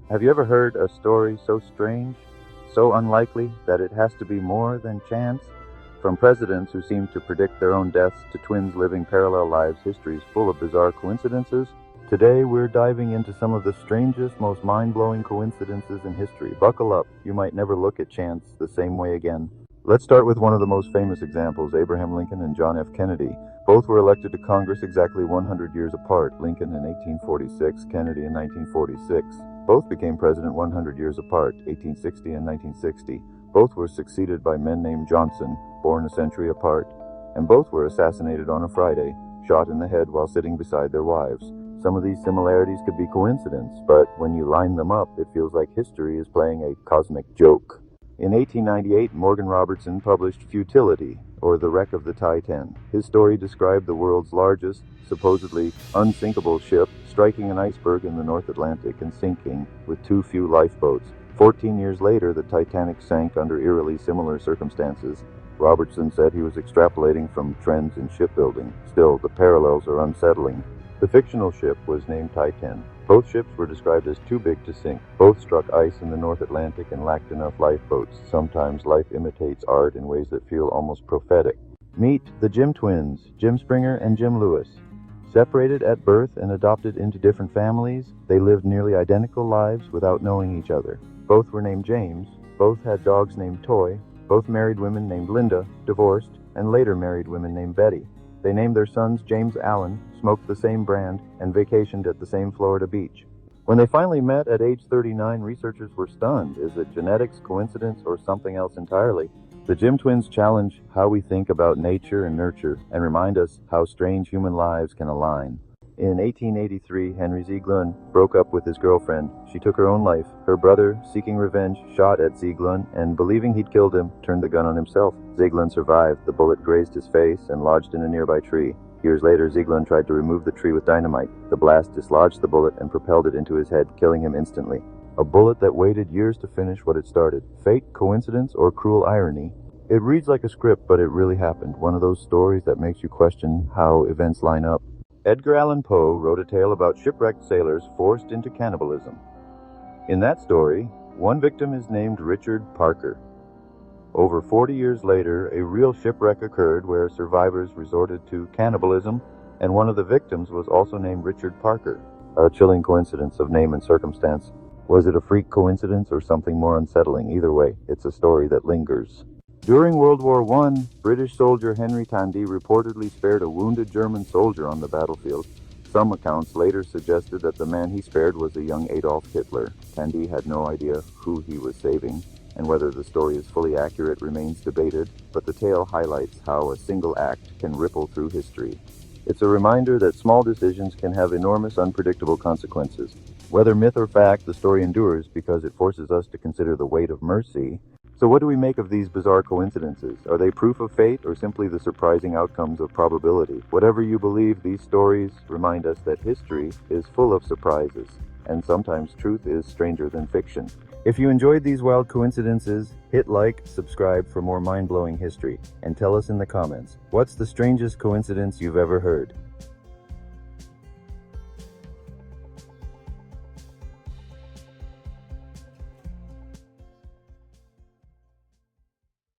Have you ever heard a story so strange, so unlikely that it has to be more than chance? From presidents who seem to predict their own deaths to twins living parallel lives, history is full of bizarre coincidences. Today we're diving into some of the strangest, most mind-blowing coincidences in history. Buckle up, you might never look at chance the same way again. Let's start with one of the most famous examples, Abraham Lincoln and John F. Kennedy. Both were elected to Congress exactly 100 years apart, Lincoln in 1846, Kennedy in 1946. Both became president 100 years apart, 1860 and 1960. Both were succeeded by men named Johnson, born a century apart, and both were assassinated on a Friday, shot in the head while sitting beside their wives. Some of these similarities could be coincidence, but when you line them up, it feels like history is playing a cosmic joke. In 1898, Morgan Robertson published Futility, or The Wreck of the Titan. His story described the world's largest, supposedly unsinkable ship striking an iceberg in the North Atlantic and sinking with too few lifeboats. 14 years later, the Titanic sank under eerily similar circumstances. Robertson said he was extrapolating from trends in shipbuilding. Still, the parallels are unsettling. The fictional ship was named Titan. Both ships were described as too big to sink. Both struck ice in the North Atlantic and lacked enough lifeboats. Sometimes life imitates art in ways that feel almost prophetic. Meet the Jim twins, Jim Springer and Jim Lewis. Separated at birth and adopted into different families, they lived nearly identical lives without knowing each other. Both were named James. Both had dogs named Toy. Both married women named Linda, divorced, and later married women named Betty. They named their sons James Allen, smoked the same brand, and vacationed at the same Florida beach. When they finally met at age 39, researchers were stunned. Is it genetics, coincidence, or something else entirely? The Jim twins challenge how we think about nature and nurture and remind us how strange human lives can align. In 1883, Henry Zieglund broke up with his girlfriend. She took her own life. Her brother, seeking revenge, shot at Zieglund and, believing he'd killed him, turned the gun on himself. Zieglund survived. The bullet grazed his face and lodged in a nearby tree. Years later, Zieglund tried to remove the tree with dynamite. The blast dislodged the bullet and propelled it into his head, killing him instantly. A bullet that waited years to finish what it started. Fate, coincidence, or cruel irony? It reads like a script, but it really happened. One of those stories that makes you question how events line up. Edgar Allan Poe wrote a tale about shipwrecked sailors forced into cannibalism. In that story, one victim is named Richard Parker. Over 40 years later, a real shipwreck occurred where survivors resorted to cannibalism, and one of the victims was also named Richard Parker. A chilling coincidence of name and circumstance. Was it a freak coincidence or something more unsettling? Either way, it's a story that lingers. During World War I, British soldier Henry Tandy reportedly spared a wounded German soldier on the battlefield. Some accounts later suggested that the man he spared was a young Adolf Hitler. Tandy had no idea who he was saving, and whether the story is fully accurate remains debated, but the tale highlights how a single act can ripple through history. It's a reminder that small decisions can have enormous, unpredictable consequences. Whether myth or fact, the story endures because it forces us to consider the weight of mercy. So what do we make of these bizarre coincidences? Are they proof of fate or simply the surprising outcomes of probability? Whatever you believe, these stories remind us that history is full of surprises, and sometimes truth is stranger than fiction. If you enjoyed these wild coincidences, hit like, subscribe for more mind-blowing history, and tell us in the comments, what's the strangest coincidence you've ever heard?